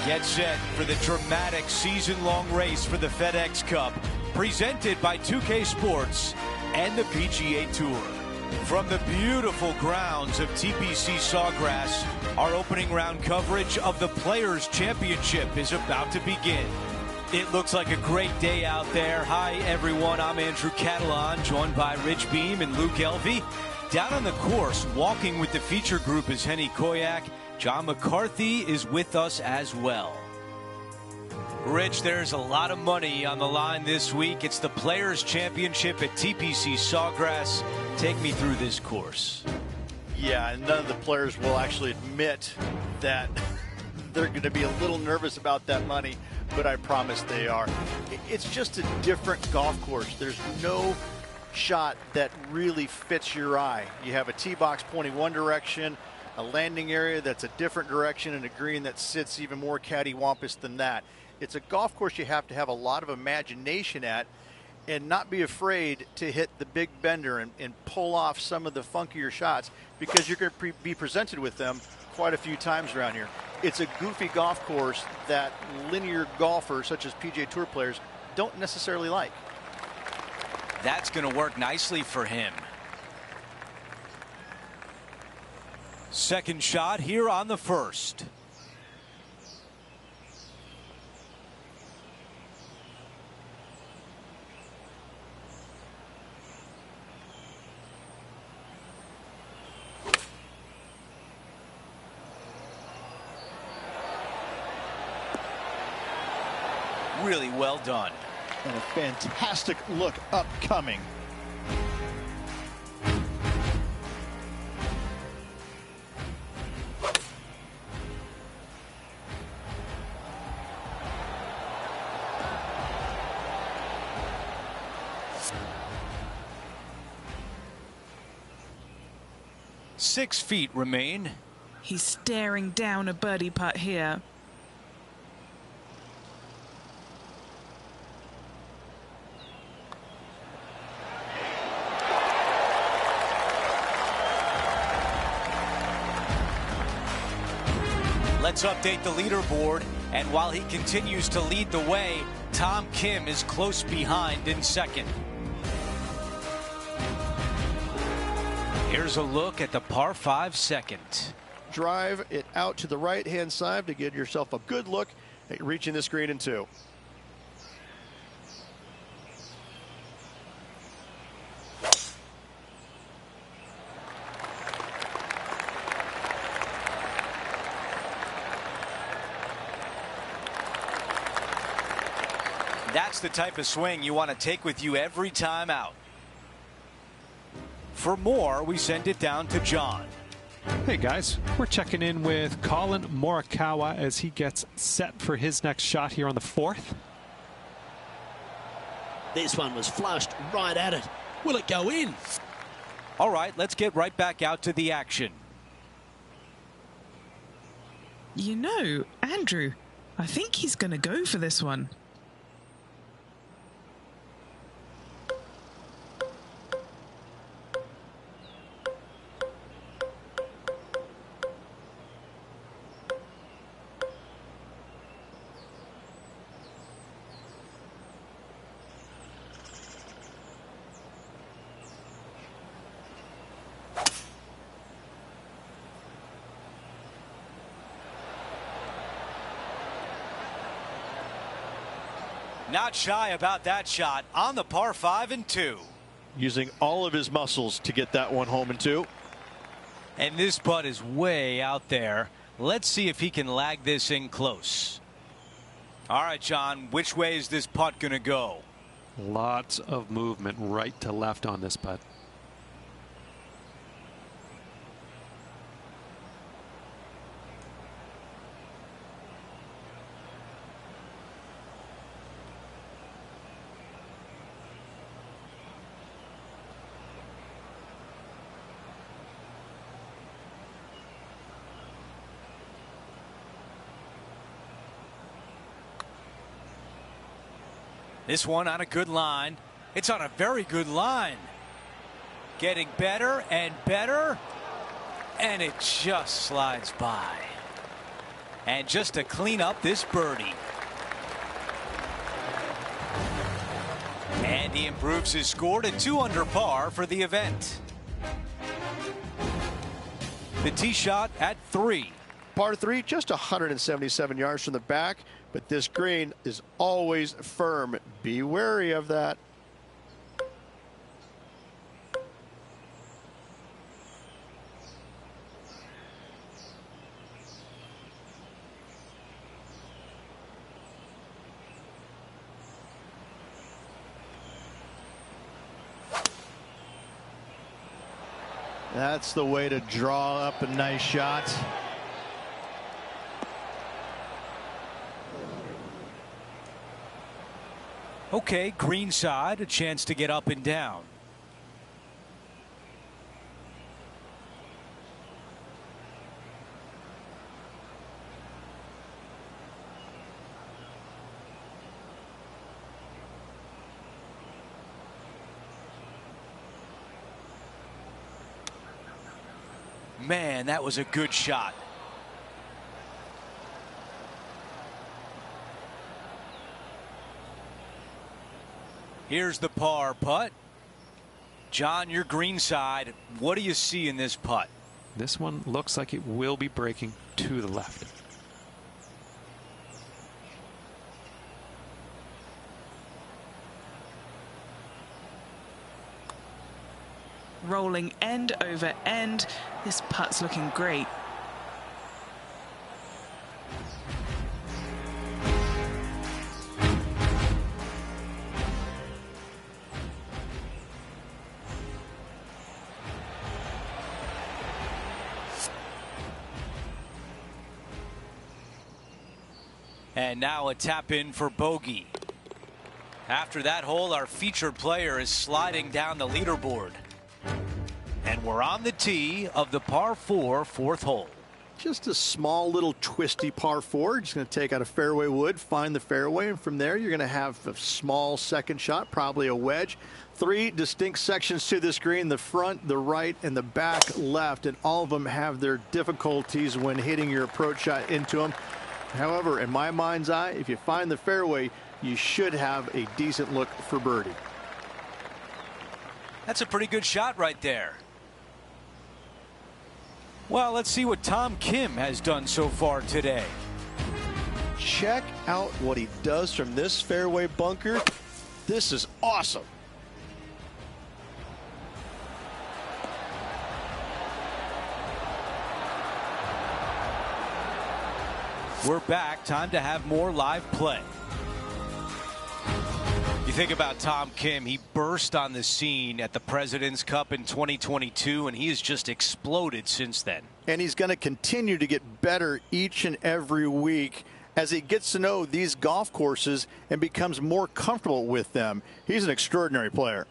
Get set for the dramatic season-long race for the FedEx Cup, presented by 2K Sports and the PGA Tour. From the beautiful grounds of TPC Sawgrass, our opening round coverage of the Players' Championship is about to begin. It looks like a great day out there. Hi, everyone. I'm Andrew Catalan, joined by Rich Beam and Luke Elvey. Down on the course, walking with the feature group is Henny Koyak. John McCarthy is with us as well. Rich, there's a lot of money on the line this week. It's the Players' Championship at TPC Sawgrass. Take me through this course. Yeah, and none of the players will actually admit that they're going to be a little nervous about that money, but I promise they are. It's just a different golf course. There's no shot that really fits your eye. You have a tee box pointing one direction, a landing area that's a different direction, and a green that sits even more cattywampus than that. It's a golf course you have to have a lot of imagination at and not be afraid to hit the big bender and pull off some of the funkier shots, because you're going to be presented with them quite a few times around here. It's a goofy golf course that linear golfers such as PGA Tour players don't necessarily like. That's going to work nicely for him. Second shot here on the first. Really well done. And a fantastic look upcoming. Six feet remain. He's staring down a birdie putt here. Let's update the leaderboard, and while he continues to lead the way, Tom Kim is close behind in second. Here's a look at the par 5 second. Drive it out to the right-hand side to get yourself a good look at reaching this green in two. That's the type of swing you want to take with you every time out. For more, we send it down to John. Hey guys, we're checking in with Colin Morikawa as he gets set for his next shot here on the fourth. This one was flushed right at it. Will it go in? All right, let's get right back out to the action. You know, Andrew, I think he's going to go for this one. Not shy about that shot on the par 5 and 2. Using all of his muscles to get that one home in two. And this putt is way out there. Let's see if he can lag this in close. All right, John, which way is this putt going to go? Lots of movement right to left on this putt. This one on a good line. It's on a very good line. Getting better and better. And it just slides by. And just to clean up this birdie. And he improves his score to 2 under par for the event. The tee shot at 3. Par 3, just 177 yards from the back, but this green is always firm. Be wary of that. That's the way to draw up a nice shot. Okay, green side, a chance to get up and down. Man, that was a good shot. Here's the par putt. John, your green side, what do you see in this putt? This one looks like it will be breaking to the left. Rolling end over end. This putt's looking great. And now a tap in for bogey. After that hole, our featured player is sliding down the leaderboard. And we're on the tee of the par 4 fourth hole. Just a small little twisty par 4. Just going to take out a fairway wood, find the fairway, and from there you're going to have a small second shot, probably a wedge. 3 distinct sections to this green: the front, the right, and the back left, and all of them have their difficulties when hitting your approach shot into them. However, in my mind's eye, if you find the fairway, you should have a decent look for birdie. That's a pretty good shot right there. Well, let's see what Tom Kim has done so far today. Check out what he does from this fairway bunker. This is awesome. We're back. Time to have more live play. You think about Tom Kim, he burst on the scene at the President's Cup in 2022, and he has just exploded since then. And he's going to continue to get better each and every week as he gets to know these golf courses and becomes more comfortable with them. He's an extraordinary player.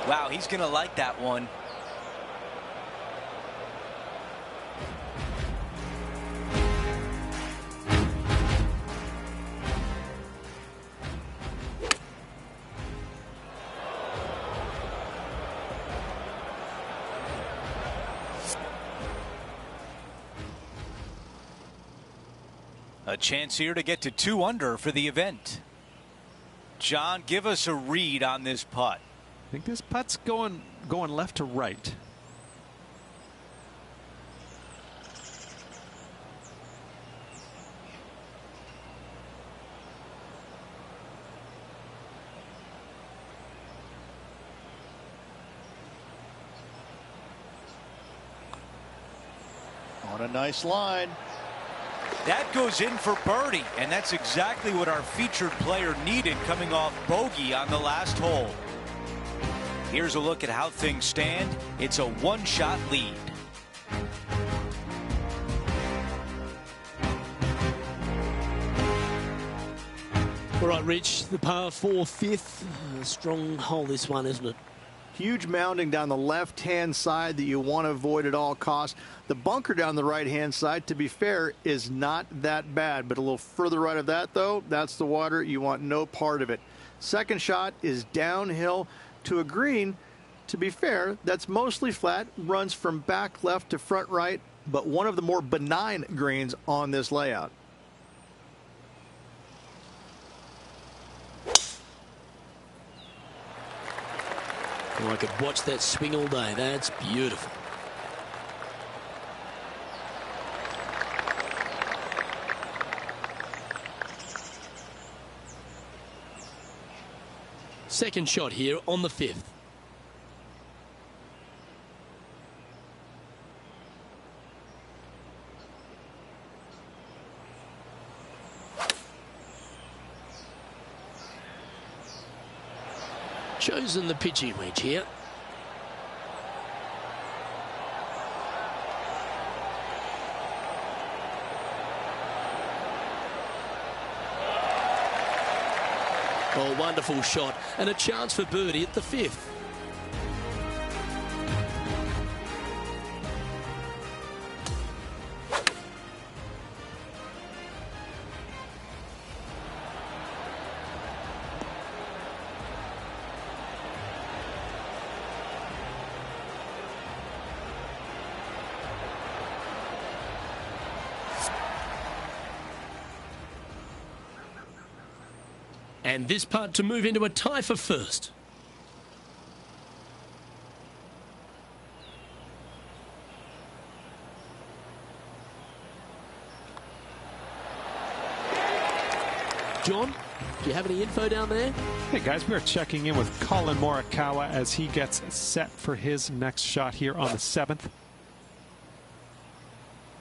Wow, he's going to like that one. A chance here to get to 2 under for the event. John, give us a read on this putt. I think this putt's going left to right. On a nice line. That goes in for birdie, and that's exactly what our featured player needed coming off bogey on the last hole. Here's a look at how things stand. It's a 1-shot lead. All right, Rich, the par 4 fifth. Strong hole, this one, isn't it? Huge mounding down the left-hand side that you want to avoid at all costs. The bunker down the right-hand side, to be fair, is not that bad. But a little further right of that, though, that's the water. You want no part of it. Second shot is downhill to a green. To be fair, that's mostly flat, runs from back left to front right, but one of the more benign greens on this layout. Oh, I could watch that swing all day. That's beautiful. Second shot here on the 5th. Chosen the pitching wedge here. Oh, wonderful shot, and a chance for birdie at the 5th. And this putt to move into a tie for first. John, do you have any info down there? Hey guys, we are checking in with Colin Morikawa as he gets set for his next shot here on the 7th.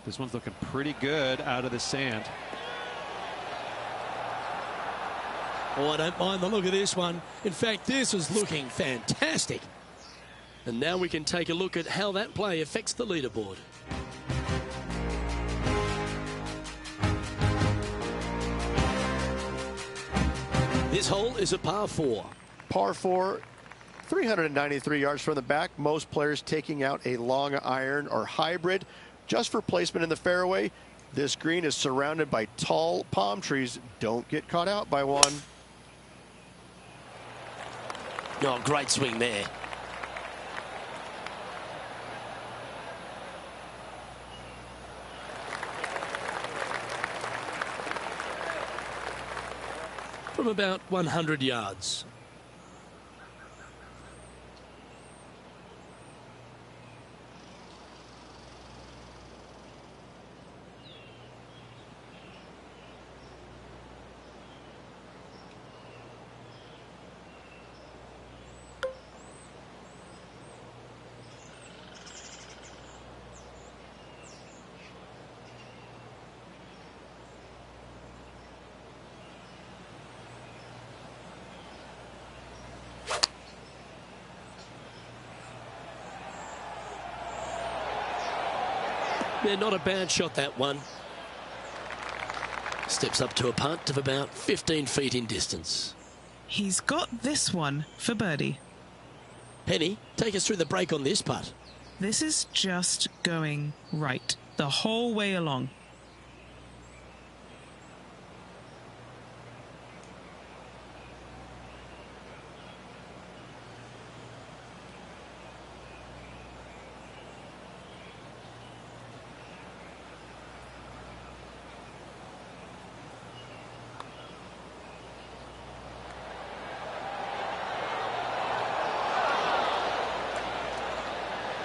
This one's looking pretty good out of the sand. Oh, I don't mind the look of this one. In fact, this is looking fantastic. And now we can take a look at how that play affects the leaderboard. This hole is a par 4. Par 4, 393 yards from the back. Most players taking out a long iron or hybrid just for placement in the fairway. This green is surrounded by tall palm trees. Don't get caught out by one. Oh, great swing there. From about 100 yards. Yeah, not a bad shot, that one. Steps up to a putt of about 15 feet in distance. He's got this one for birdie. Penny, take us through the break on this putt. This is just going right the whole way along.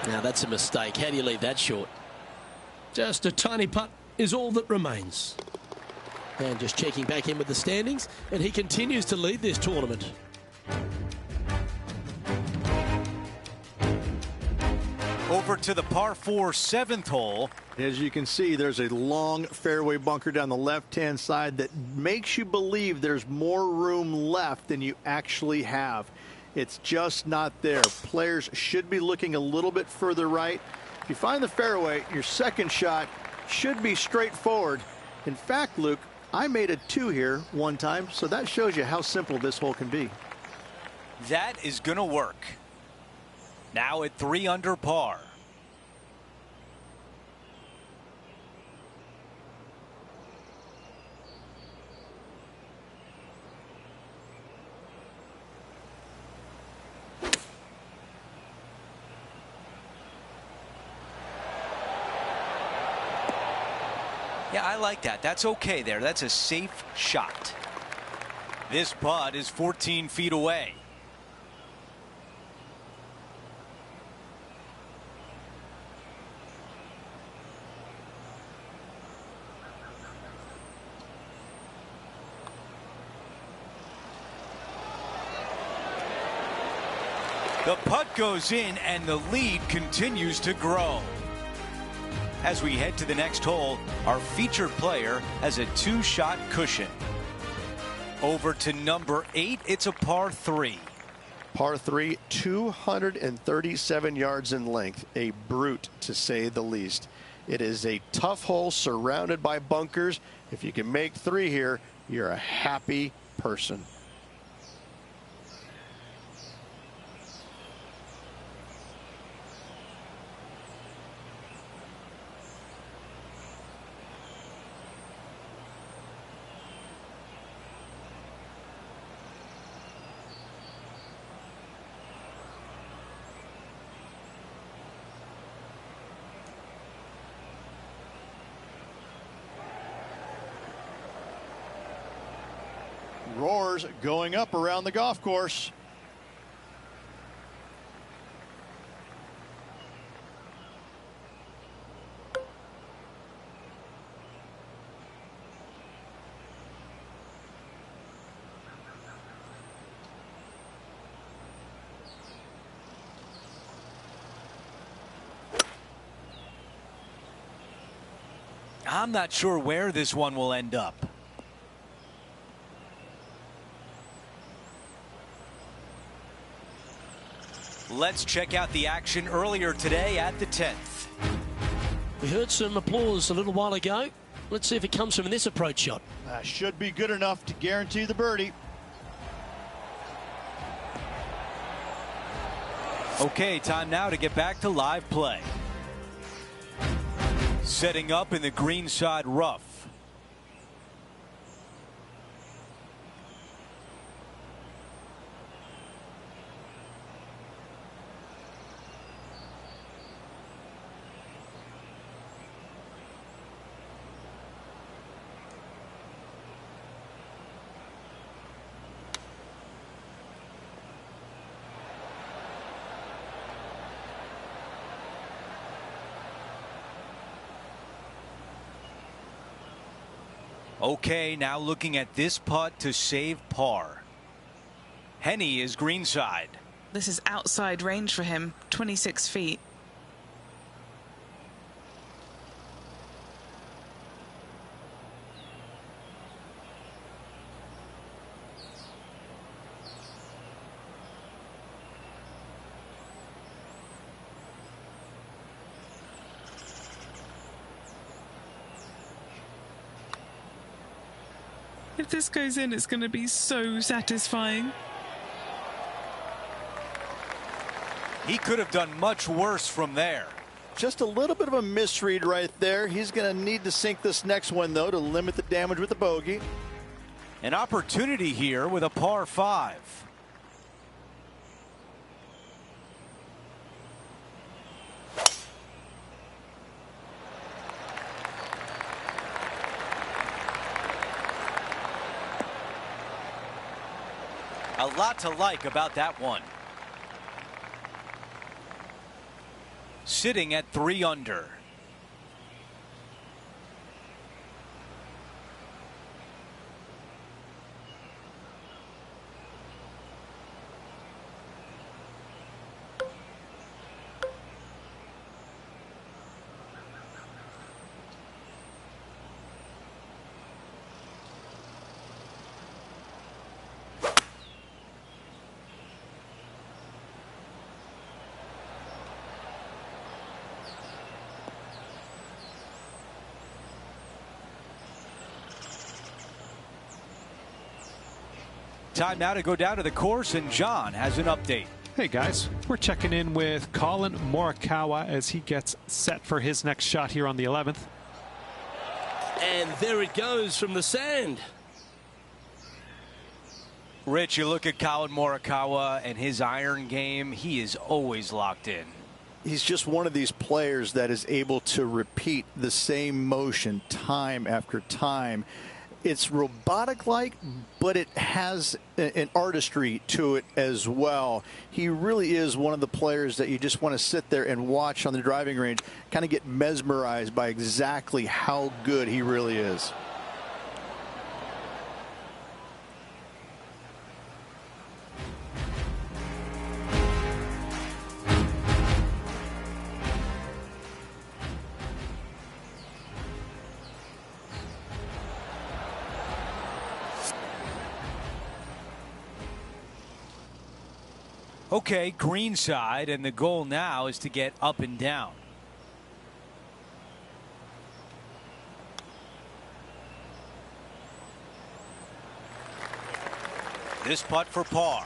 Now that's a mistake. How do you leave that short? Just a tiny putt is all that remains. And just checking back in with the standings, and he continues to lead this tournament. Over to the par 4 7th hole. As you can see, there's a long fairway bunker down the left-hand side that makes you believe there's more room left than you actually have. It's just not there. Players should be looking a little bit further right. If you find the fairway, your second shot should be straightforward. In fact, Luke, I made a 2 here one time, so that shows you how simple this hole can be. That is going to work. Now at 3 under par. Yeah, I like that. That's okay there. That's a safe shot. This putt is 14 feet away. The putt goes in and the lead continues to grow. As we head to the next hole, our featured player has a 2-shot cushion. Over to number 8, it's a par 3. Par 3, 237 yards in length, a brute to say the least. It is a tough hole surrounded by bunkers. If you can make 3 here, you're a happy person. Roars going up around the golf course. I'm not sure where this one will end up. Let's check out the action earlier today at the 10th. We heard some applause a little while ago. Let's see if it comes from this approach shot. Should be good enough to guarantee the birdie. Okay, time now to get back to live play. Setting up in the greenside rough. Okay, now looking at this putt to save par. Henny is greenside. This is outside range for him, 26 feet. If this goes in, it's going to be so satisfying. He could have done much worse from there. Just a little bit of a misread right there. He's going to need to sink this next one, though, to limit the damage with the bogey. An opportunity here with a par 5. A lot to like about that one. Sitting at 3 under. Time now to go down to the course, and John has an update. Hey guys, we're checking in with Colin Morikawa as he gets set for his next shot here on the 11th. And there it goes from the sand. Rich, you look at Colin Morikawa and his iron game, he is always locked in. he's just one of these players that is able to repeat the same motion time after time. It's robotic-like, but it has an artistry to it as well. He really is one of the players that you just want to sit there and watch on the driving range, kind of get mesmerized by exactly how good he really is. Okay, green side, and the goal now is to get up and down. This putt for par.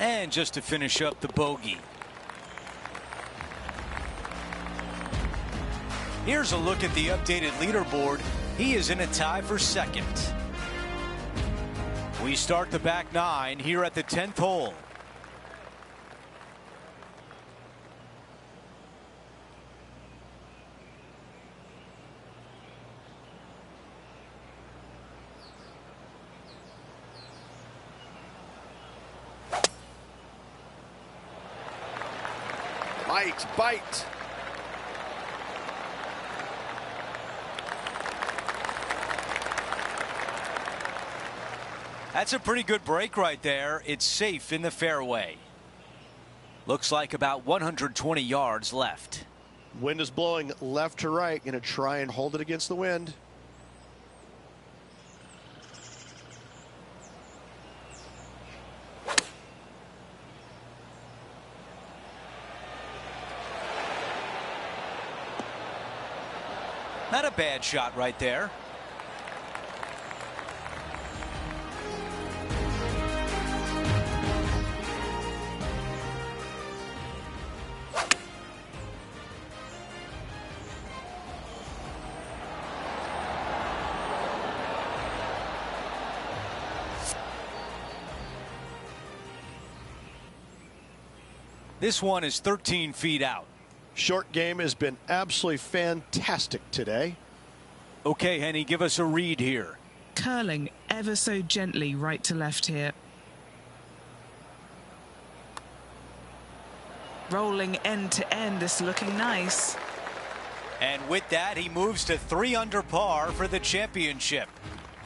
And just to finish up the bogey. Here's a look at the updated leaderboard. He is in a tie for second. We start the back nine here at the 10th hole. Bite. That's a pretty good break right there. It's safe in the fairway. Looks like about 120 yards left. Wind is blowing left to right. Going to try and hold it against the wind. Not a bad shot right there. This one is 13 feet out. Short game has been absolutely fantastic today. Okay, Henny, give us a read here. Curling ever so gently right to left here. Rolling end to end, this looking nice. And with that, he moves to 3 under par for the championship.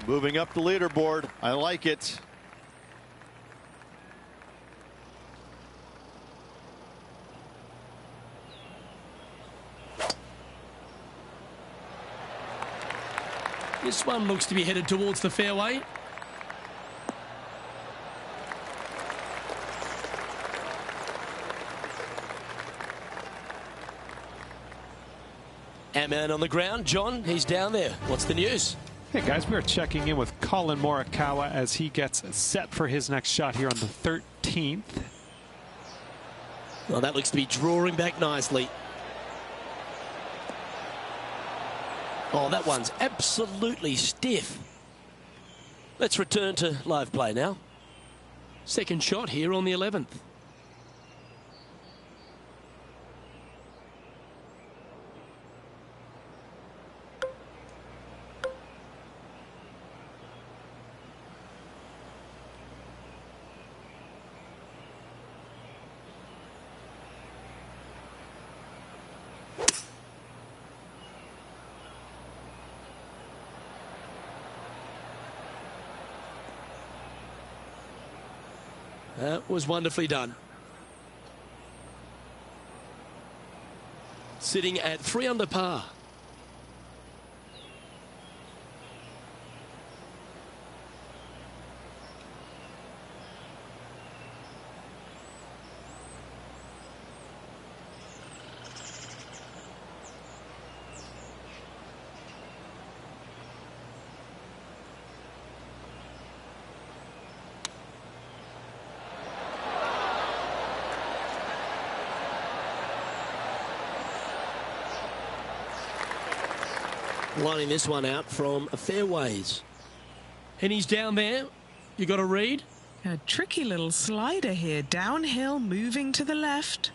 Moving up the leaderboard. I like it. This one looks to be headed towards the fairway. Ant-Man on the ground. John, he's down there. What's the news? Hey guys, we are checking in with Colin Morikawa as he gets set for his next shot here on the 13th. Well, that looks to be drawing back nicely. Oh, that one's absolutely stiff. Let's return to live play now. Second shot here on the 11th. That was wonderfully done. Sitting at 3 under par. Lining this one out from fairways. And he's down there. You got to read. A tricky little slider here, downhill, moving to the left.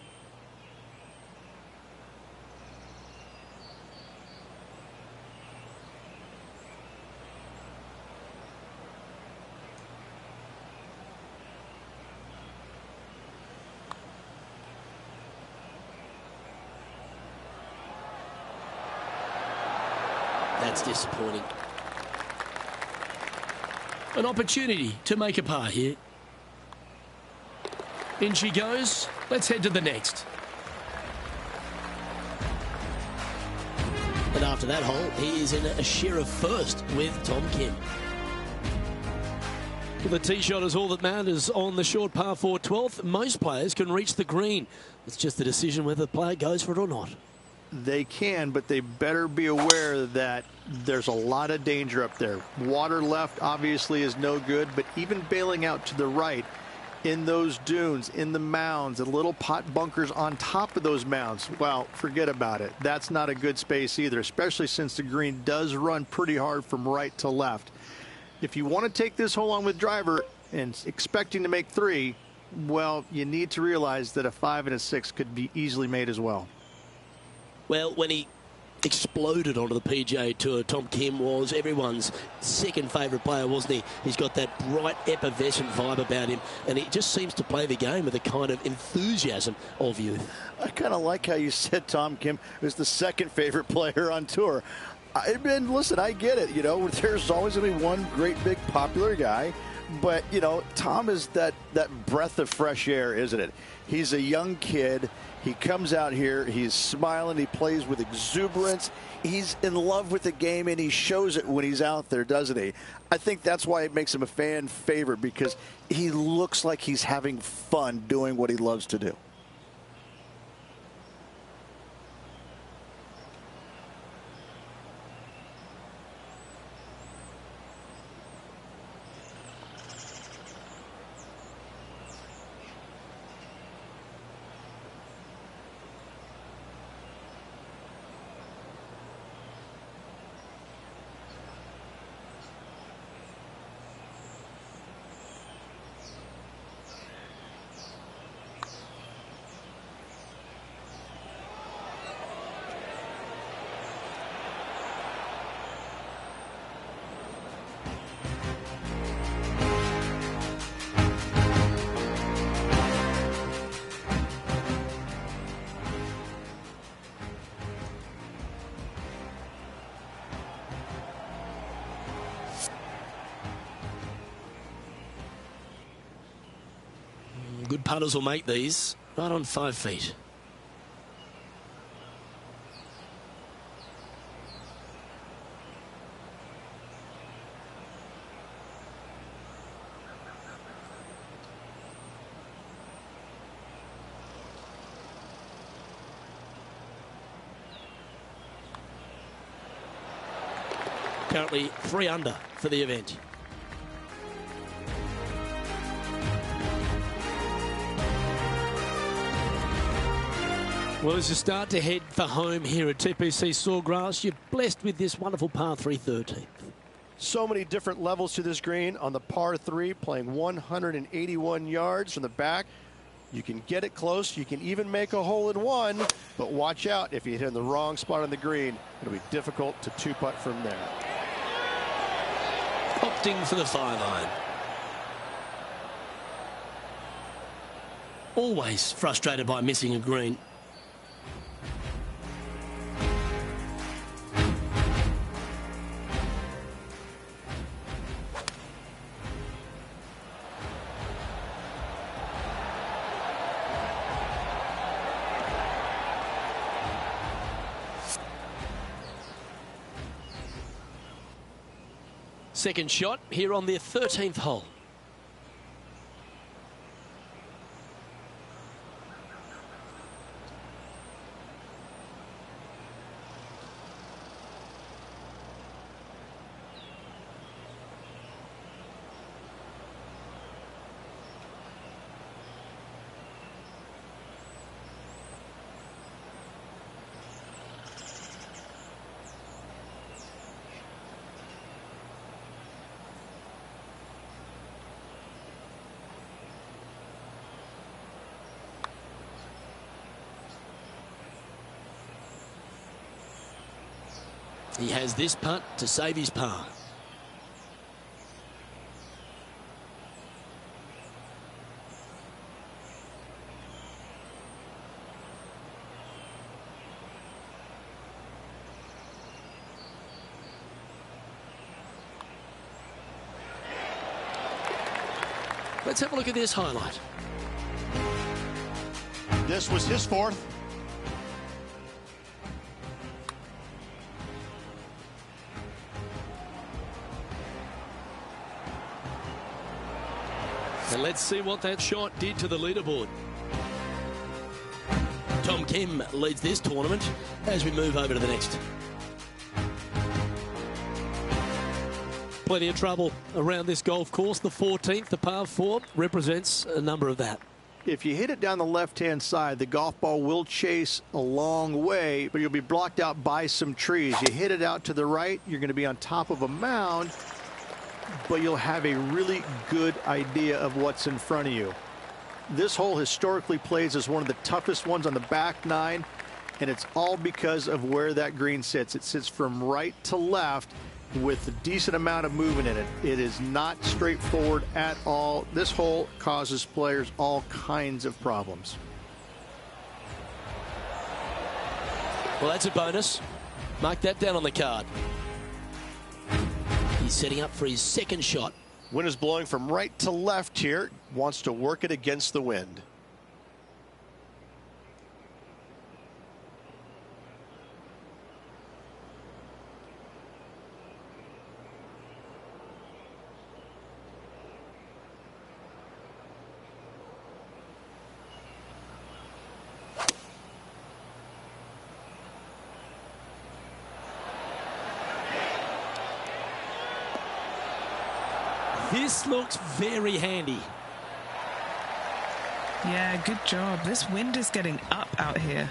That's disappointing. An opportunity to make a par here. In she goes. Let's head to the next. And after that hole, he is in a share of first with Tom Kim. Well, the tee shot is all that matters on the short par 4 12th. Most players can reach the green. It's just a decision whether the player goes for it or not. They can, but they better be aware that there's a lot of danger up there. Water left obviously is no good, but even bailing out to the right in those dunes, in the mounds, and little pot bunkers on top of those mounds, well, forget about it. That's not a good space either, especially since the green does run pretty hard from right to left. If you want to take this hole on with driver and expecting to make 3, well, you need to realize that a 5 and a 6 could be easily made as well. Well, when he exploded onto the PGA Tour, Tom Kim was everyone's second favourite player, wasn't he? He's got that bright, effervescent vibe about him, and he just seems to play the game with a kind of enthusiasm of youth. I kind of like how you said Tom Kim is the second favorite player on tour. Listen, I get it. You know, there's always going to be one great, big, popular guy. But, you know, Tom is that breath of fresh air, isn't it? He's a young kid. He comes out here. He's smiling. He plays with exuberance. He's in love with the game, and he shows it when he's out there, doesn't he? I think that's why it makes him a fan favorite, because he looks like he's having fun doing what he loves to do. Good putters will make these right on 5 feet. Currently 3 under for the event. Well, as you start to head for home here at TPC Sawgrass, you're blessed with this wonderful par 3 13th. So many different levels to this green on the par 3, playing 181 yards from the back. You can get it close. You can even make a hole in one, but watch out if you hit in the wrong spot on the green. It'll be difficult to 2-putt from there. Opting for the 5-iron. Always frustrated by missing a green. Second shot here on their 13th hole. He has this putt to save his par. Let's have a look at this highlight. This was his fourth. And let's see what that shot did to the leaderboard. Tom Kim leads this tournament as we move over to the next. Plenty of trouble around this golf course. The 14th, the par 4, represents a number of that. If you hit it down the left-hand side, the golf ball will chase a long way, but you'll be blocked out by some trees. You hit it out to the right, you're going to be on top of a mound, but you'll have a really good idea of what's in front of you. This hole historically plays as one of the toughest ones on the back nine, and it's all because of where that green sits. It sits from right to left with a decent amount of movement in it. It is not straightforward at all. This hole causes players all kinds of problems. Well, that's a bonus. Mark that down on the card. He's setting up for his second shot. Wind is blowing from right to left here. Wants to work it against the wind. This looks very handy. Yeah, good job. This wind is getting up out here.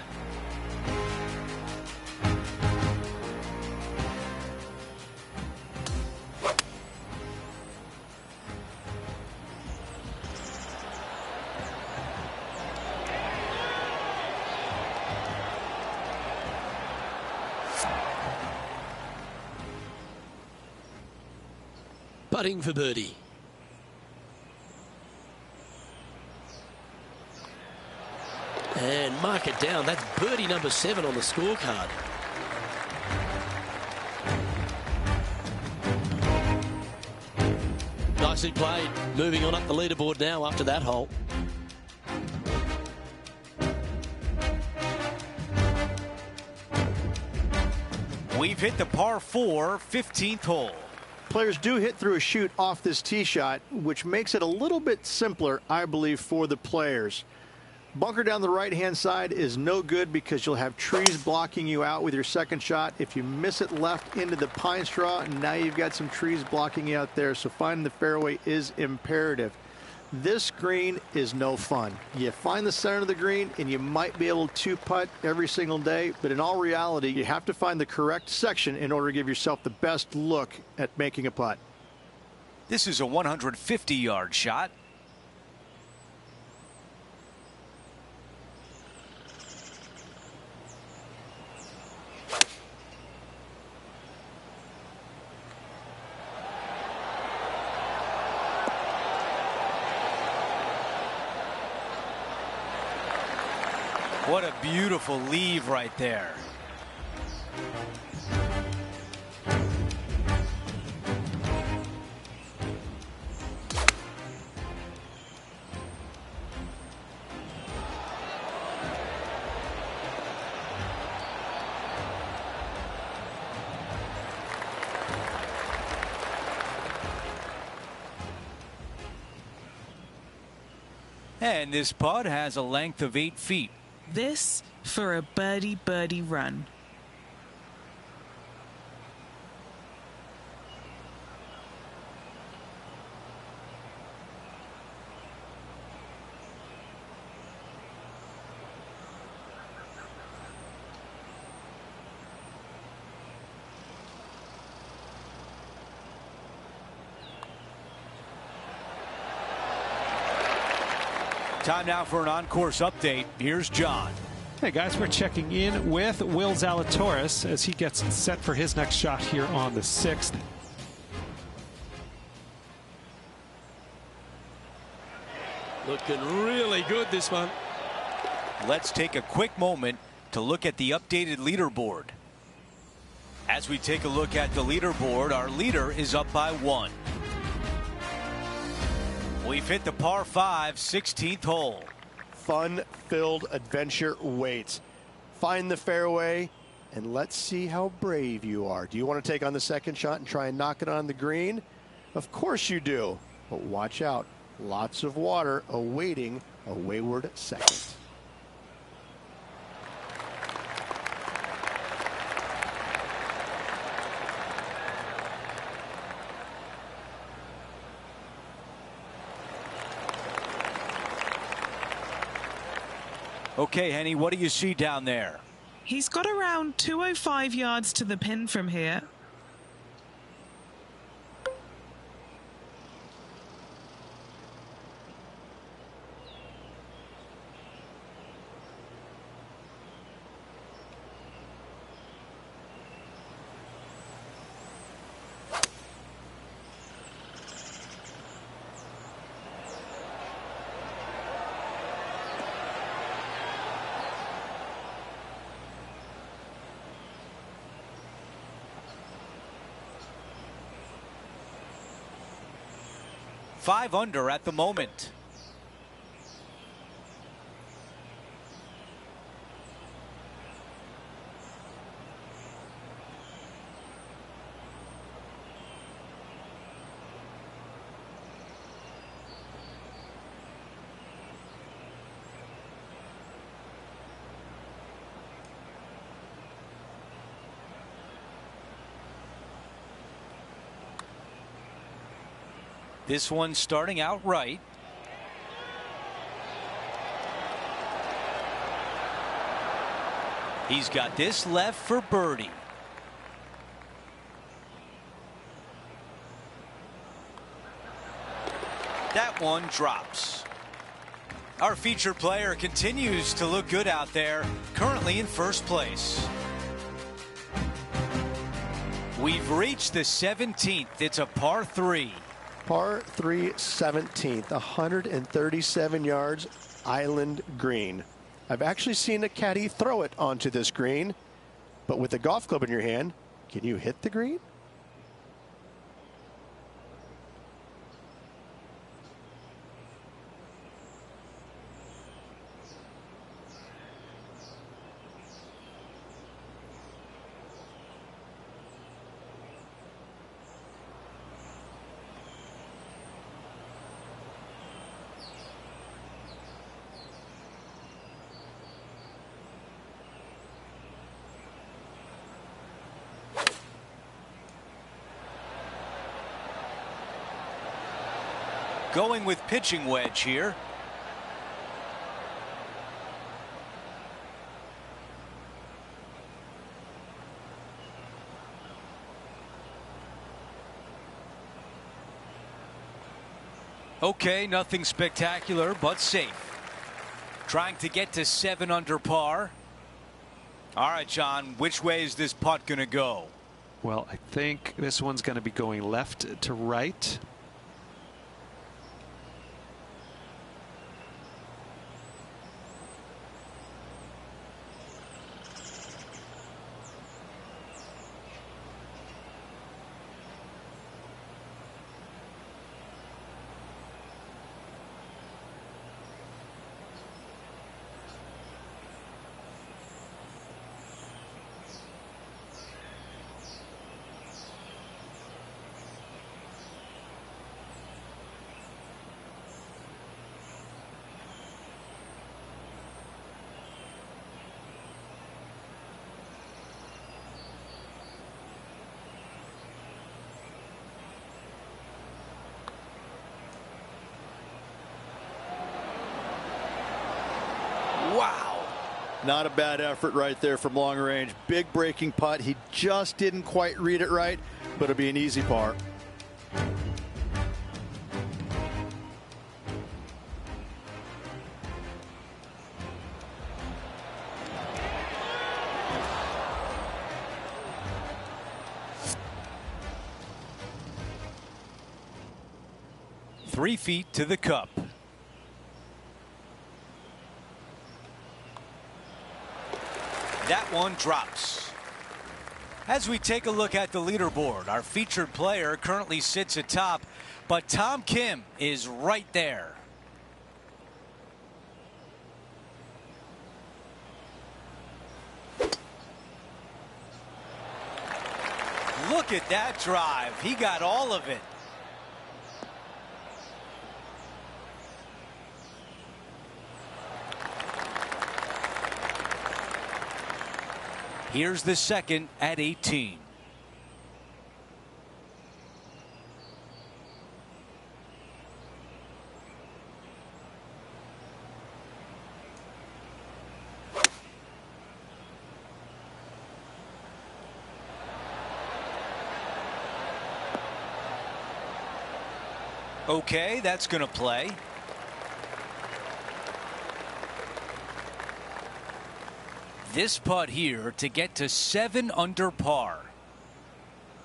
Putting for birdie. And mark it down. That's birdie number 7 on the scorecard. Nicely played. Moving on up the leaderboard now after that hole. We've hit the par 4 15th hole. Players do hit through a chute off this tee shot, which makes it a little bit simpler, I believe, for the players. Bunker down the right-hand side is no good because you'll have trees blocking you out with your second shot. If you miss it left into the pine straw, now you've got some trees blocking you out there, so finding the fairway is imperative. This green is no fun. You find the center of the green and you might be able to putt every single day, but in all reality, you have to find the correct section in order to give yourself the best look at making a putt. This is a 150-yard shot. What a beautiful leave right there. And this putt has a length of 8 feet. This for a birdie run. Time now for an on-course update. Here's John. Hey guys, we're checking in with Will Zalatoris as he gets set for his next shot here on the 6th. Looking really good, this one. Let's take a quick moment to look at the updated leaderboard. As we take a look at the leaderboard, our leader is up by 1. We've hit the par 5 16th hole. Fun-filled adventure waits. Find the fairway, and let's see how brave you are. Do you want to take on the second shot and try and knock it on the green? Of course you do, but watch out. Lots of water awaiting a wayward second. Okay, Henny, what do you see down there? He's got around 205 yards to the pin from here. Five under at the moment. This one starting out right. He's got this left for birdie. That one drops. Our featured player continues to look good out there, currently in first place. We've reached the 17th. It's a par 3. Par 3 17th, 137 yards, island green. I've actually seen a caddy throw it onto this green, but with a golf club in your hand, can you hit the green? Going with pitching wedge here. Okay, nothing spectacular, but safe. Trying to get to 7 under par. All right, John, which way is this putt going to go? Well, I think this one's going to be going left to right. Wow. Not a bad effort right there from long range. Big breaking putt. He just didn't quite read it right, but it'll be an easy par. 3 feet to the cup. That one drops. As we take a look at the leaderboard, our featured player currently sits atop, but Tom Kim is right there. Look at that drive. He got all of it. Here's the second at 18. Okay, that's going to play. This putt here to get to 7 under par.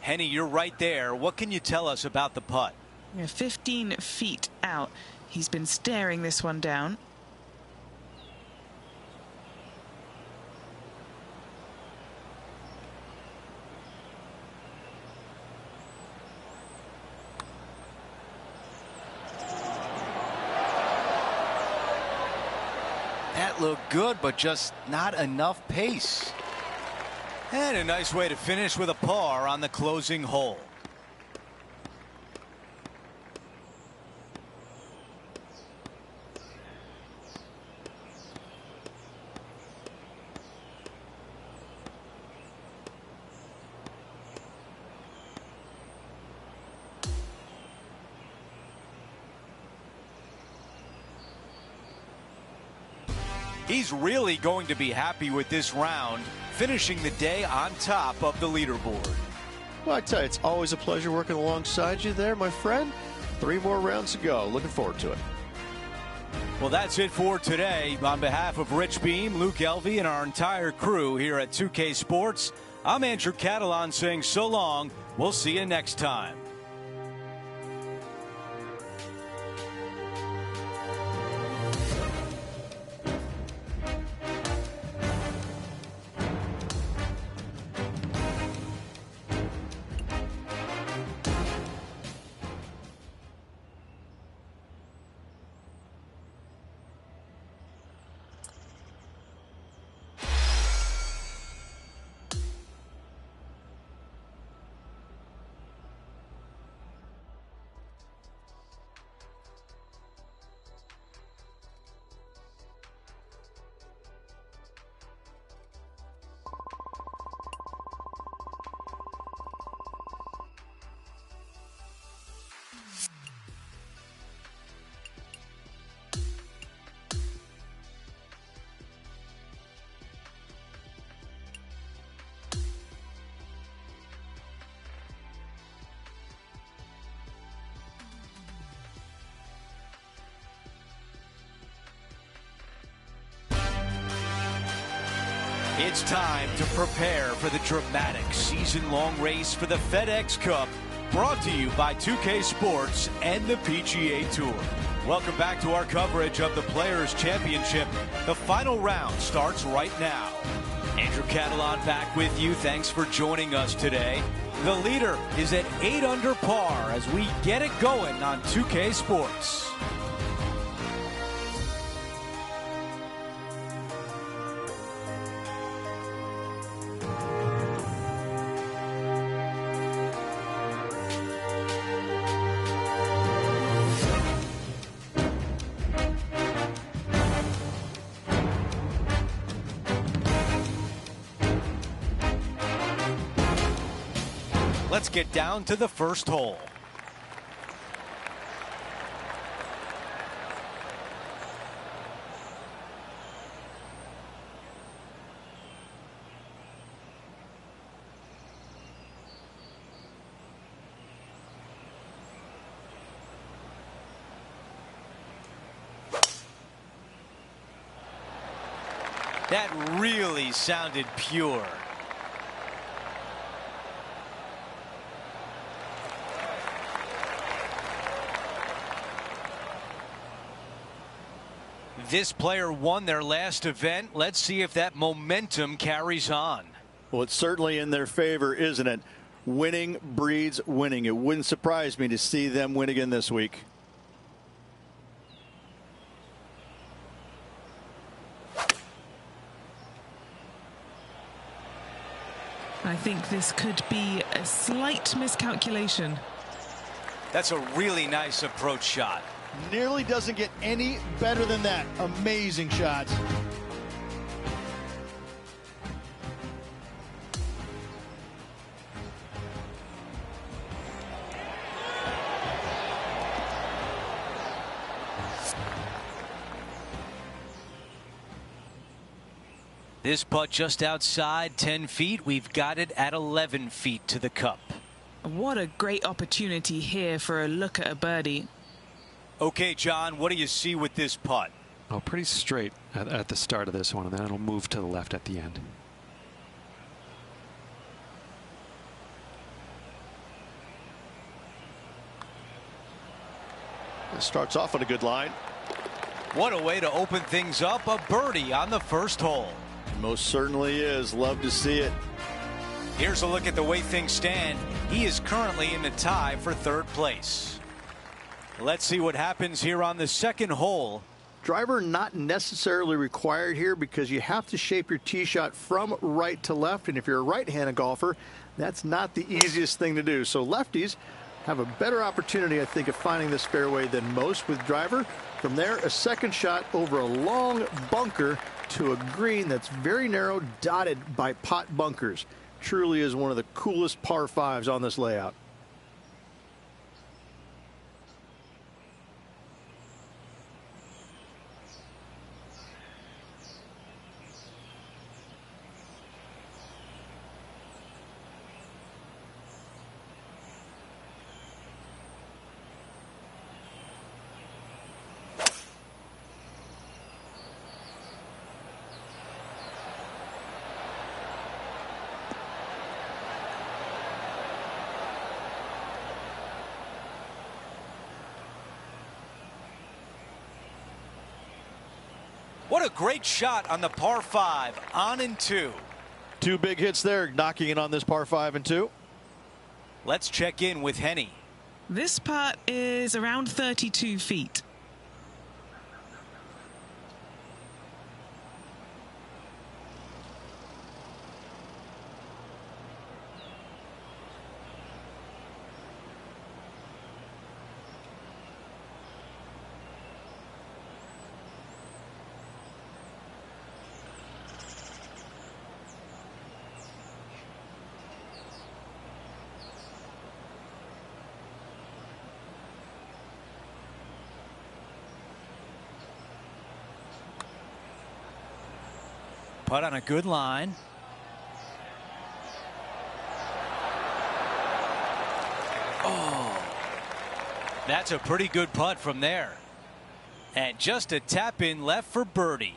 Henny, you're right there. What can you tell us about the putt? 15 feet out. He's been staring this one down. That looked good, but just not enough pace. And a nice way to finish with a par on the closing hole. He's really going to be happy with this round, finishing the day on top of the leaderboard. Well, I tell you, it's always a pleasure working alongside you there, my friend. 3 more rounds to go. Looking forward to it. Well, that's it for today. On behalf of Rich Beam, Luke Elvey, and our entire crew here at 2K Sports, I'm Andrew Catalan saying so long. We'll see you next time. It's time to prepare for the dramatic season-long race for the FedEx Cup, brought to you by 2K Sports and the PGA Tour. Welcome back to our coverage of the Players' Championship. The final round starts right now. Andrew Catalan back with you. Thanks for joining us today. The leader is at 8 under par as we get it going on 2K Sports. Let's get down to the first hole. That really sounded pure. This player won their last event. Let's see if that momentum carries on. Well, it's certainly in their favor, isn't it? Winning breeds winning. It wouldn't surprise me to see them win again this week. I think this could be a slight miscalculation. That's a really nice approach shot. Nearly doesn't get any better than that. Amazing shots. This putt just outside 10 feet. We've got it at 11 feet to the cup. What a great opportunity here for a look at a birdie. Okay, John, what do you see with this putt? Oh, pretty straight at the start of this one, and then it'll move to the left at the end. It starts off on a good line. What a way to open things up. A birdie on the first hole. Most certainly is. Love to see it. Here's a look at the way things stand. He is currently in the tie for third place. Let's see what happens here on the second hole. Driver not necessarily required here because you have to shape your tee shot from right to left. And if you're a right-handed golfer, that's not the easiest thing to do. So lefties have a better opportunity, I think, of finding this fairway than most with driver. From there, a second shot over a long bunker to a green that's very narrow, dotted by pot bunkers. Truly is one of the coolest par fives on this layout. What a great shot on the par 5, on and two. Two big hits there, knocking it on this par 5 and 2. Let's check in with Henny. This putt is around 32 feet. Putt on a good line. Oh, that's a pretty good putt from there. And just a tap in left for birdie.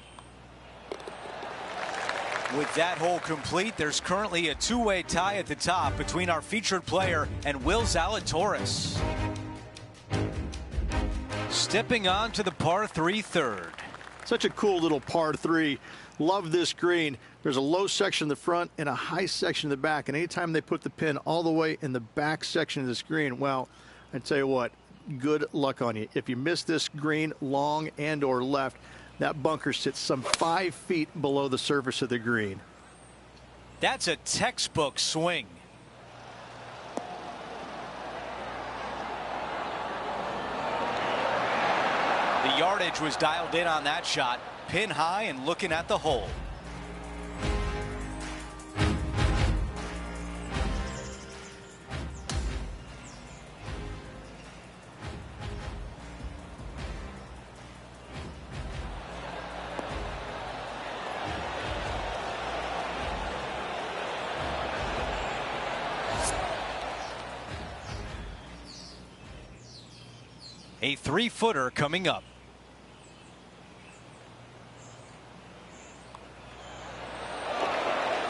With that hole complete, there's currently a two-way tie at the top between our featured player and Will Zalatoris. Stepping on to the par 3 third. Such a cool little par 3. Love this green. There's a low section in the front and a high section in the back. And anytime they put the pin all the way in the back section of this green, well, I tell you what, good luck on you. If you miss this green long and or left, that bunker sits some 5 feet below the surface of the green. That's a textbook swing. The yardage was dialed in on that shot. Pin high and looking at the hole. A 3-footer coming up.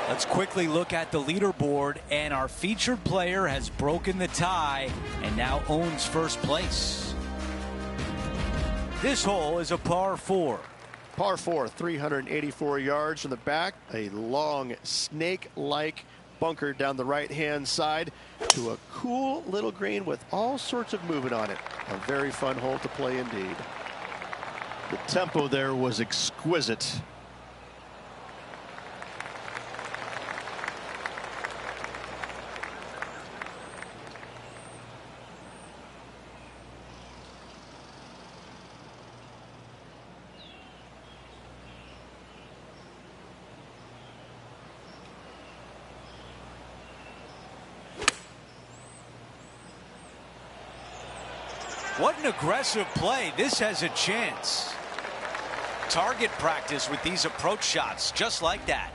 Let's quickly look at the leaderboard, and our featured player has broken the tie and now owns first place. This hole is a par 4. Par 4, 384 yards from the back. A long snake-like bunker down the right-hand side to a cool little green with all sorts of movement on it. A very fun hole to play indeed. The tempo there was exquisite. What an aggressive play. This has a chance. Target practice with these approach shots, just like that.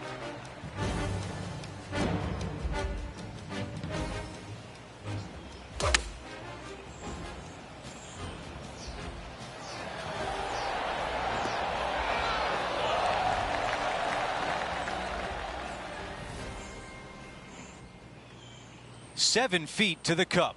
Seven feet to the cup.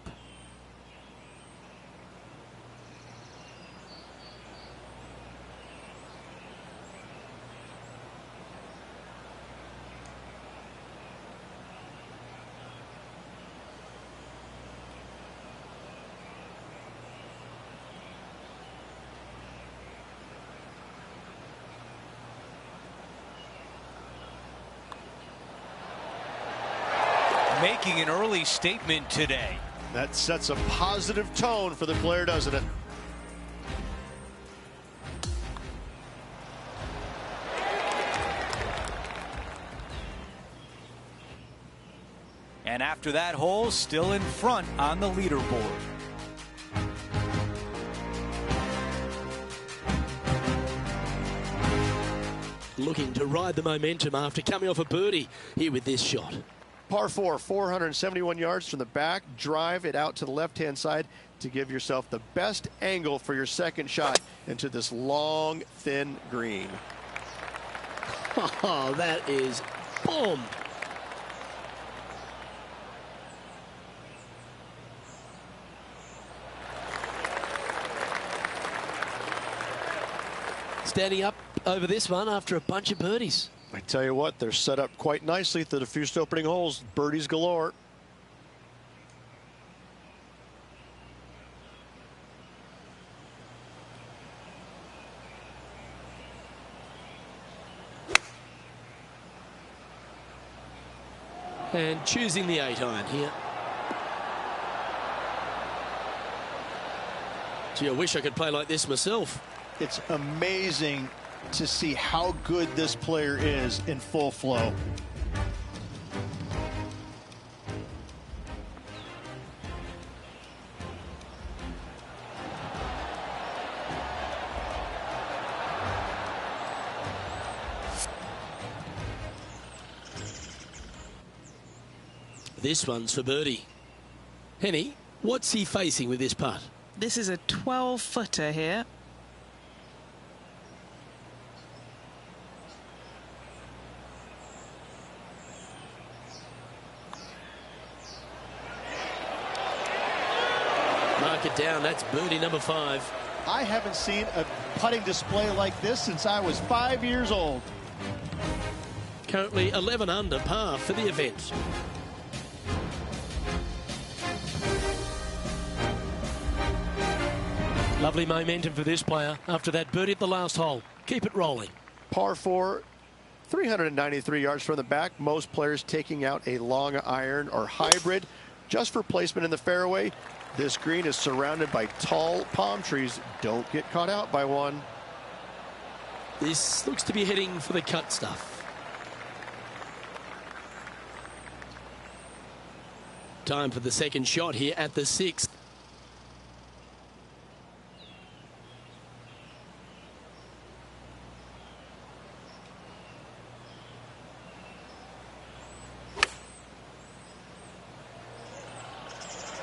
Making an early statement today. That sets a positive tone for the player, doesn't it? And after that hole, still in front on the leaderboard. Looking to ride the momentum after coming off a birdie here with this shot. Par 4, 471 yards from the back. Drive it out to the left-hand side to give yourself the best angle for your second shot into this long, thin green. Oh, that is bombed. Standing up over this one after a bunch of birdies. I tell you what, they're set up quite nicely through the first opening holes. Birdies galore. And choosing the 8-iron here. Gee, I wish I could play like this myself. It's amazing to see how good this player is in full flow. This one's for birdie. Henny, what's he facing with this putt? This is a 12-footer here. Mark it down. That's birdie number 5. I haven't seen a putting display like this since I was 5 years old. Currently 11 under par for the event. Lovely momentum for this player after that birdie at the last hole. Keep it rolling. Par 4, 393 yards from the back. Most players taking out a long iron or hybrid just for placement in the fairway. This green is surrounded by tall palm trees. Don't get caught out by one. This looks to be heading for the cut stuff. Time for the second shot here at the 6th.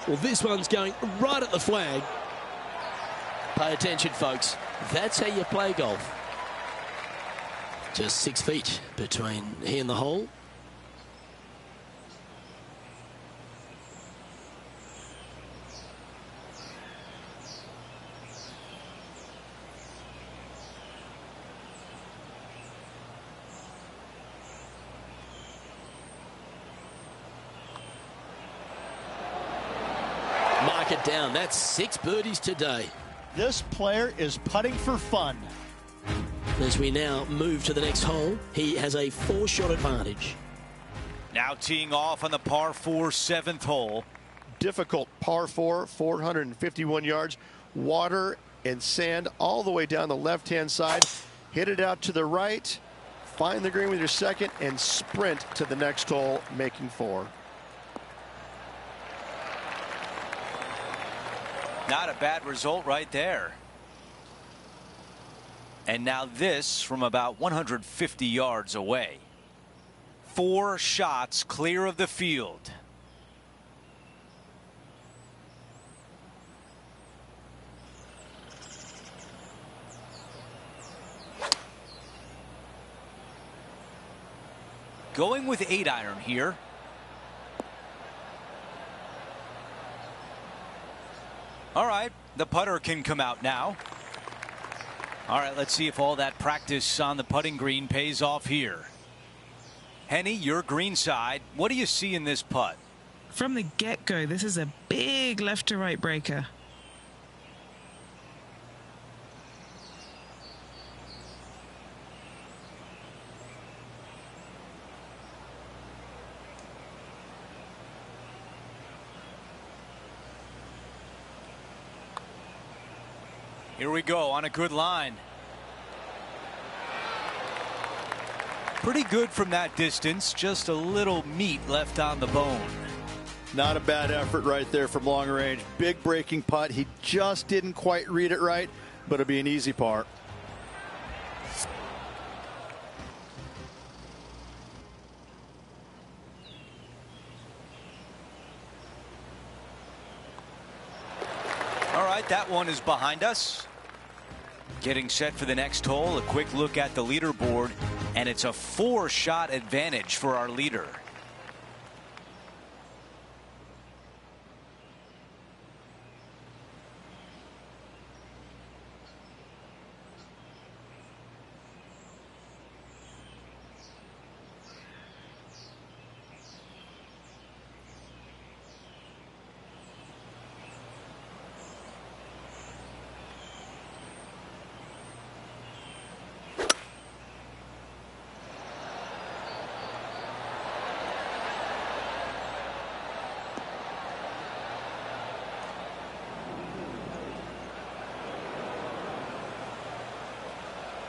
Well, this one's going right at the flag. Pay attention, folks. That's how you play golf. Just 6 feet between he and the hole. it down. That's 6 birdies today. This player is putting for fun. As we now move to the next hole, he has a 4-shot advantage. Now teeing off on the par 4 7th hole. Difficult par 4, 451 yards, water and sand all the way down the left-hand side. Hit it out to the right, find the green with your second, and sprint to the next hole, making 4. Not a bad result right there. And now this from about 150 yards away. 4 shots clear of the field. Going with 8-iron here. All right, the putter can come out now. All right, let's see if all that practice on the putting green pays off here. Henny, your green side. What do you see in this putt? From the get-go, this is a big left-to-right breaker. Here we go on a good line. Pretty good from that distance, just a little meat left on the bone. Not a bad effort right there from long range. Big breaking putt. He just didn't quite read it right, but it'll be an easy par. All right, that one is behind us. Getting set for the next hole, a quick look at the leaderboard, and it's a 4-shot advantage for our leader.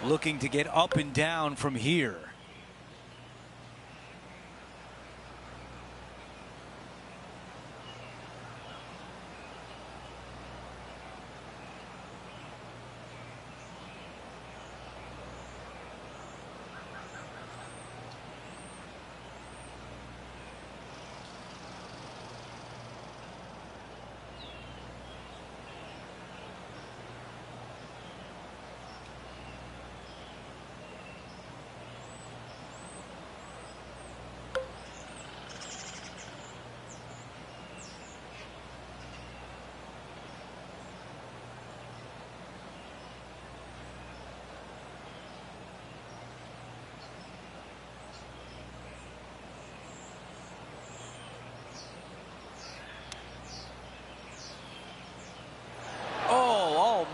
Looking to get up and down from here.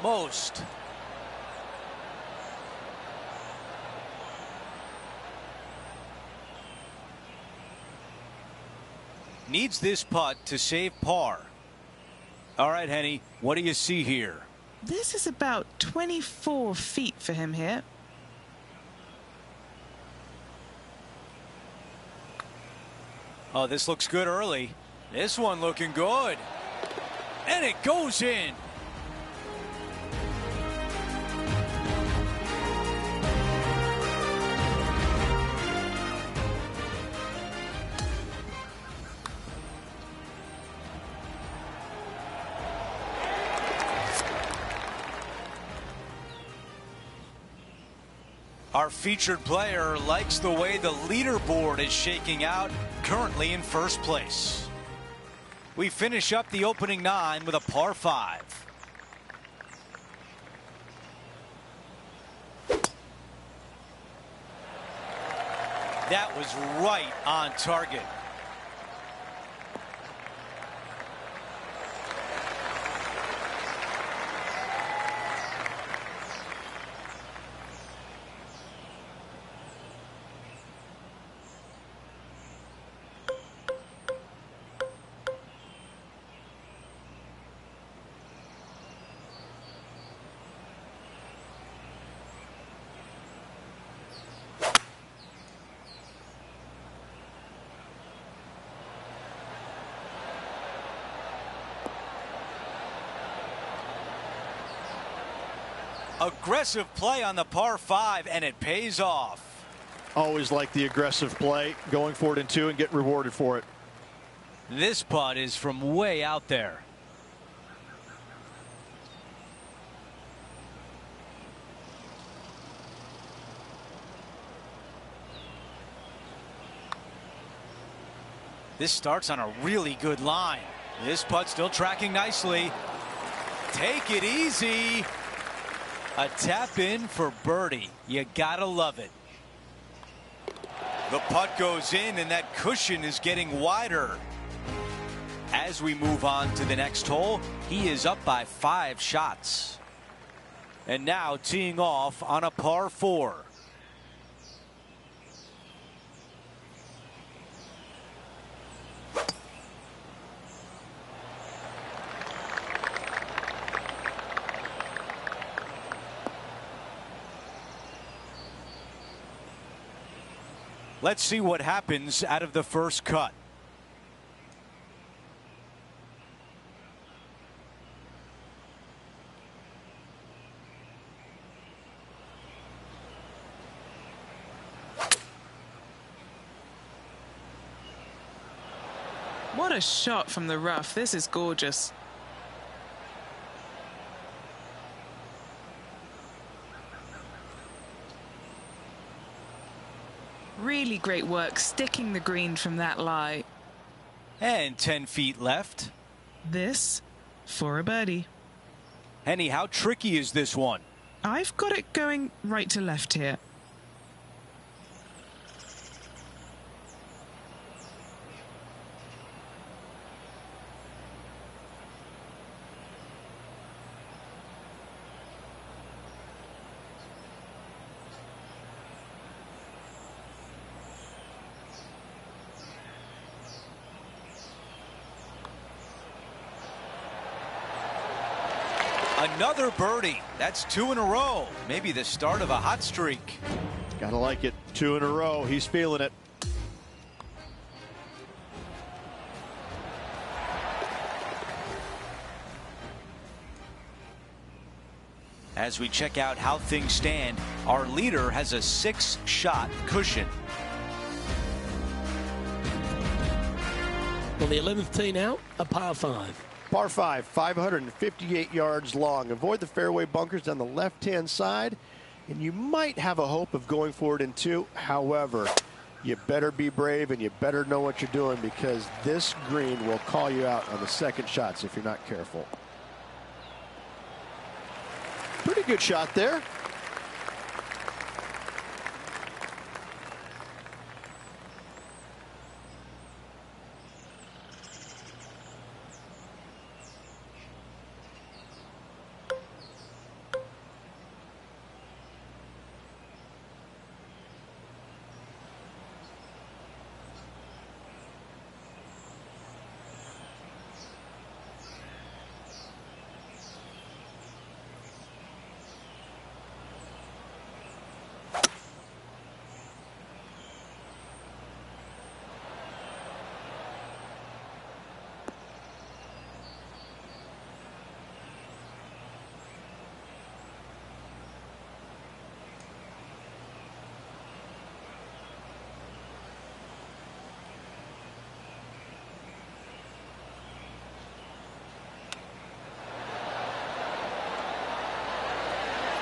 Almost. Needs this putt to save par. All right, Henny, what do you see here? This is about 24 feet for him here. Oh, this looks good early. This one looking good. And it goes in. Our featured player likes the way the leaderboard is shaking out, currently in first place. We finish up the opening 9 with a par 5. That was right on target. Aggressive play on the par 5, and it pays off. Always like the aggressive play, going for it in 2 and get rewarded for it. This putt is from way out there. This starts on a really good line. This putt still tracking nicely. Take it easy. A tap in for birdie. You gotta love it. The putt goes in, and that cushion is getting wider. As we move on to the next hole, he is up by 5 shots. And now teeing off on a par 4. Let's see what happens out of the first cut. What a shot from the rough. This is gorgeous. Really great work sticking the green from that lie. And 10 feet left. This for a birdie. Henny, how tricky is this one? I've got it going right to left here. Another birdie. That's 2 in a row. Maybe the start of a hot streak. Gotta like it. 2 in a row. He's feeling it. As we check out how things stand, our leader has a 6-shot cushion. On the 11th tee now, a par 5. Par 5, 558 yards long. Avoid the fairway bunkers down the left-hand side, and you might have a hope of going for it in 2. However, you better be brave and you better know what you're doing, because this green will call you out on the second shots if you're not careful. Pretty good shot there.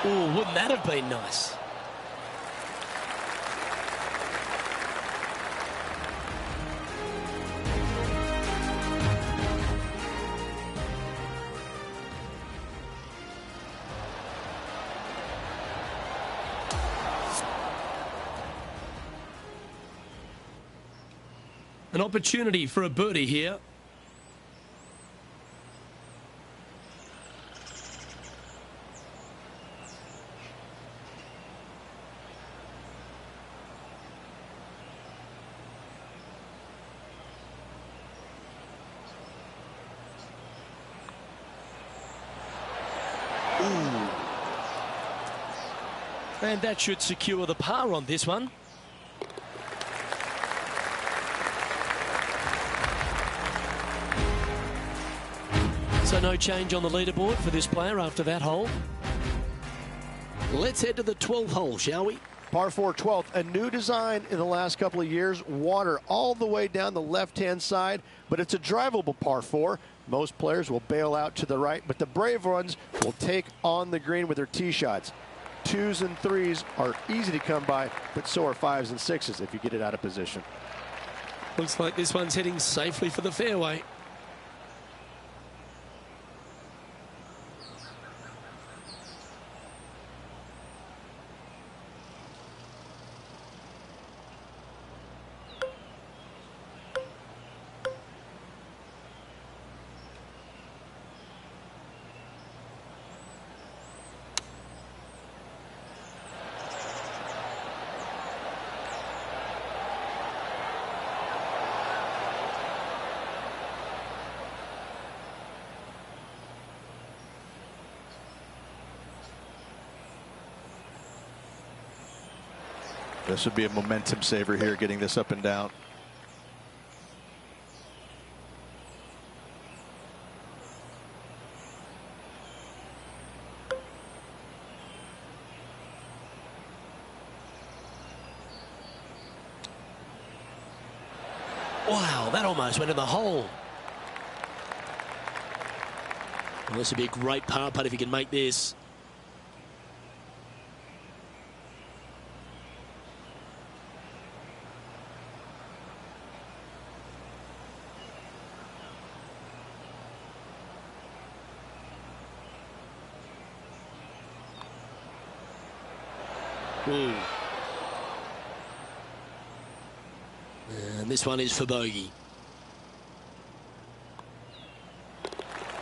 Oh, wouldn't that have been nice? An opportunity for a birdie here. And that should secure the par on this one. So no change on the leaderboard for this player after that hole. Let's head to the 12th hole, shall we? Par 4 12th, a new design in the last couple of years. Water all the way down the left-hand side, but it's a drivable par 4. Most players will bail out to the right, but the brave ones will take on the green with their tee shots. 2s and 3s are easy to come by, but so are 5s and 6s if you get it out of position. Looks like this one's heading safely for the fairway. This would be a momentum saver here, getting this up and down. Wow, that almost went in the hole. Well, this would be a great par putt if you can make this. And this one is for bogey.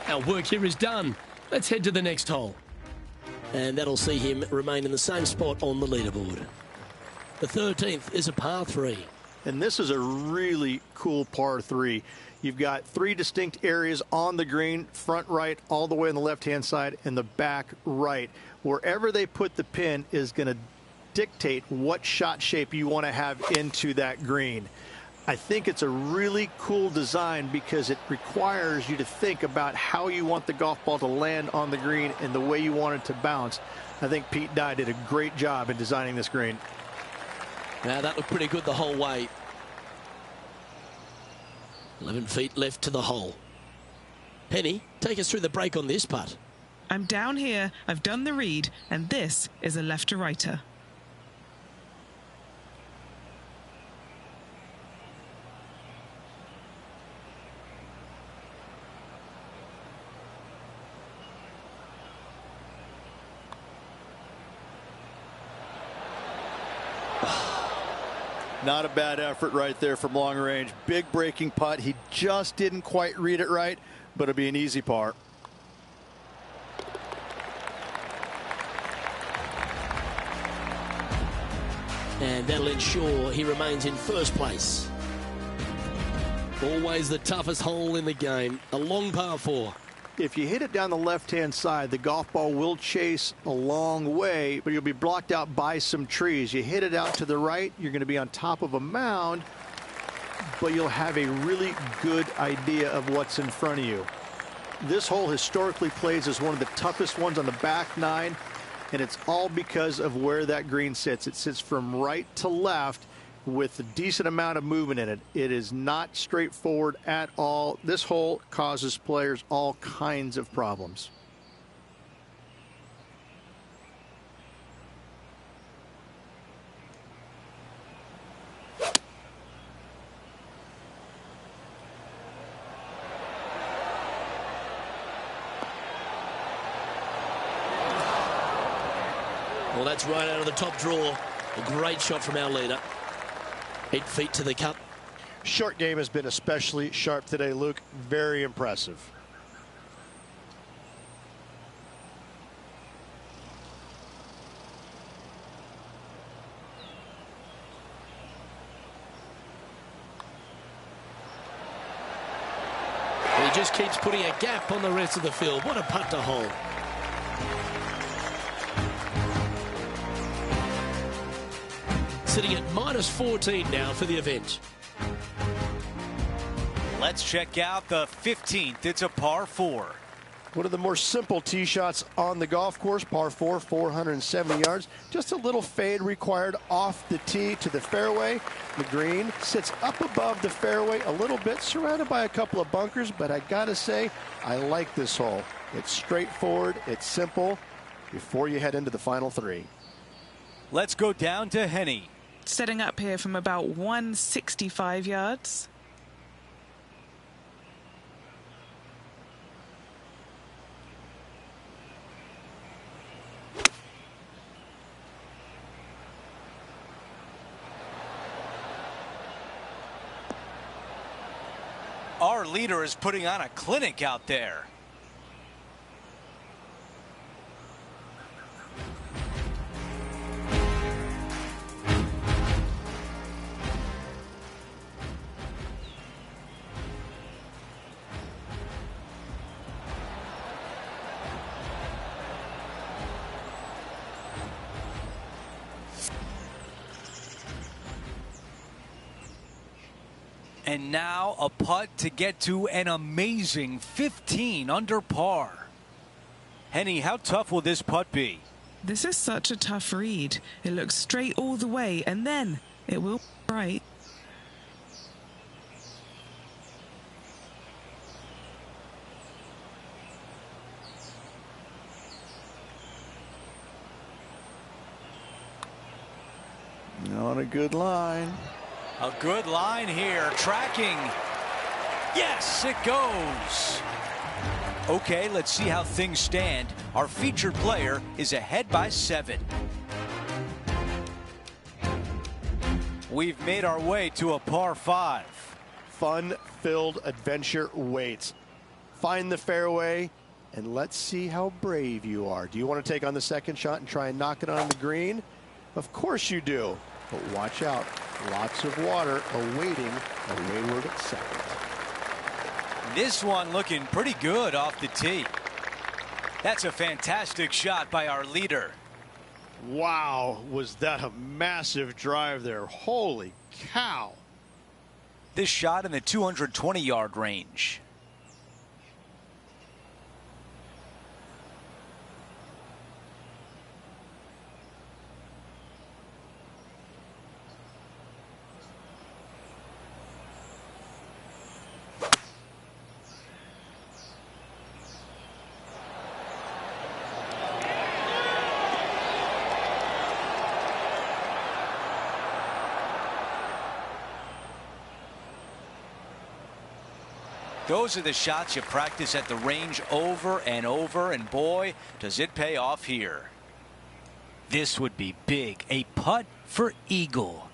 Our work here is done. Let's head to the next hole. And that'll see him remain in the same spot on the leaderboard. The 13th is a par 3. And this is a really cool par 3. You've got 3 distinct areas on the green, front right, all the way on the left-hand side, and the back right. Wherever they put the pin is going to dictate what shot shape you want to have into that green. I think it's a really cool design because it requires you to think about how you want the golf ball to land on the green and the way you want it to bounce. I think Pete Dye did a great job in designing this green. Now that looked pretty good the whole way. 11 feet left to the hole. Penny, take us through the break on this putt. I'm down here, I've done the read, and this is a left-to-righter. Not a bad effort right there from long range. Big breaking putt. He just didn't quite read it right, but it'll be an easy par. And that'll ensure he remains in first place. Always the toughest hole in the game. A long par 4. If you hit it down the left-hand side, the golf ball will chase a long way, but you'll be blocked out by some trees. You hit it out to the right, you're going to be on top of a mound, but you'll have a really good idea of what's in front of you. This hole historically plays as one of the toughest ones on the back 9, and it's all because of where that green sits. It sits from right to left with a decent amount of movement in it. It is not straightforward at all. This hole causes players all kinds of problems. Well, that's right out of the top draw. A great shot from our leader. 8 feet to the cup. Short game has been especially sharp today, Luke. Very impressive. He just keeps putting a gap on the rest of the field. What a putt to hole. Sitting at -14 now for the event. Let's check out the 15th. It's a par 4. One of the more simple tee shots on the golf course, par 4, 470 yards. Just a little fade required off the tee to the fairway. The green sits up above the fairway a little bit, surrounded by a couple of bunkers, but I gotta say, I like this hole. It's straightforward, it's simple, before you head into the final 3. Let's go down to Henny. Setting up here from about 165 yards. Our leader is putting on a clinic out there. And now a putt to get to an amazing 15 under par. Henny, how tough will this putt be? This is such a tough read. It looks straight all the way, and then it will be right. On a good line. A good line here, tracking. Yes, it goes. Okay, let's see how things stand. Our featured player is ahead by 7. We've made our way to a par 5. Fun-filled adventure waits. Find the fairway, and let's see how brave you are. Do you want to take on the second shot and try and knock it on the green? Of course you do. But watch out. Lots of water awaiting a wayward second. This one looking pretty good off the tee. That's a fantastic shot by our leader. Wow, was that a massive drive there. Holy cow. This shot in the 220-yard range. Those are the shots you practice at the range over and over, and boy, does it pay off here. This would be big. A putt for eagle.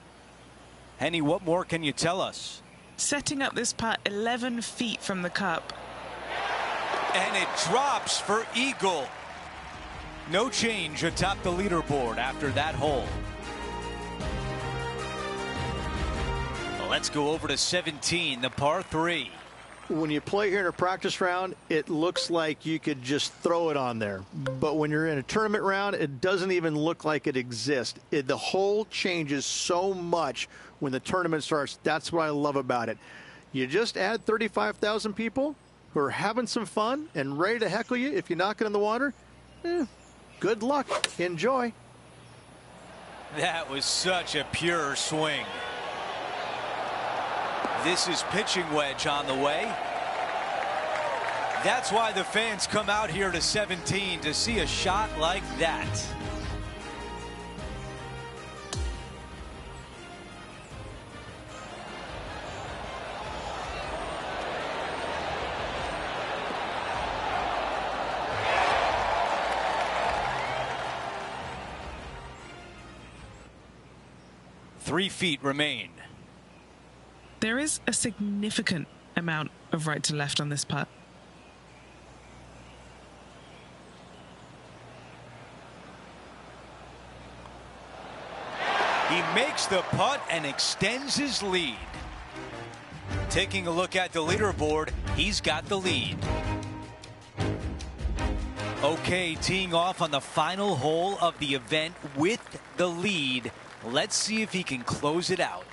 Henny, what more can you tell us? Setting up this putt 11 feet from the cup. And it drops for eagle. No change atop the leaderboard after that hole. Let's go over to 17, the par 3. When you play here in a practice round, it looks like you could just throw it on there. But when you're in a tournament round, it doesn't even look like it exists. The hole changes so much when the tournament starts. That's what I love about it. You just add 35,000 people who are having some fun and ready to heckle you if you knock it in the water. Good luck. Enjoy. That was such a pure swing. This is pitching wedge on the way. That's why the fans come out here to 17 to see a shot like that. Three feet remain. There is a significant amount of right to left on this putt. He makes the putt and extends his lead. Taking a look at the leaderboard, he's got the lead. Okay, teeing off on the final hole of the event with the lead. Let's see if he can close it out.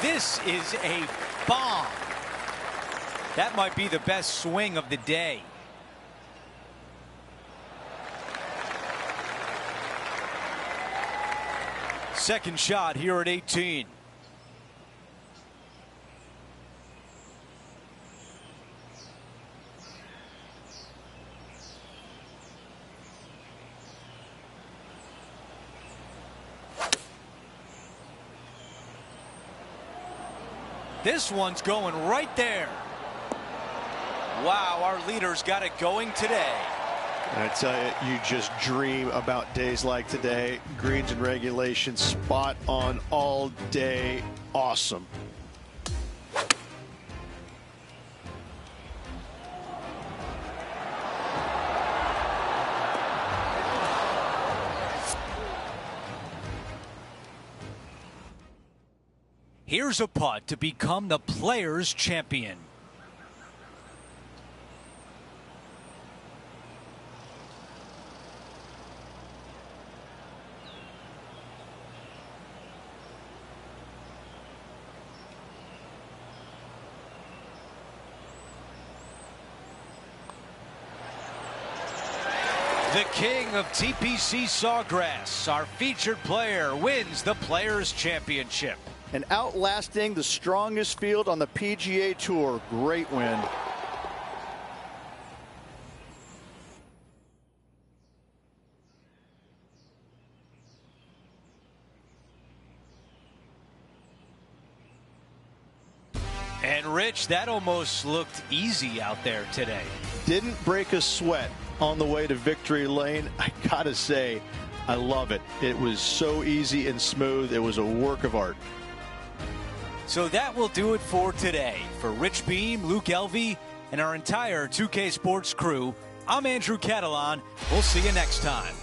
This is a bomb. That might be the best swing of the day. Second shot here at 18. This one's going right there. Wow, our leader's got it going today. I tell you, you just dream about days like today. Greens and regulation, spot on all day. Awesome. Here's a putt to become the Players' Champion. The king of TPC Sawgrass, our featured player, wins the Players' Championship. And outlasting the strongest field on the PGA Tour. Great win. And Rich, that almost looked easy out there today. Didn't break a sweat on the way to victory lane. I gotta say, I love it. It was so easy and smooth. It was a work of art. So that will do it for today. For Rich Beam, Luke Elvey, and our entire 2K Sports crew, I'm Andrew Catalan. We'll see you next time.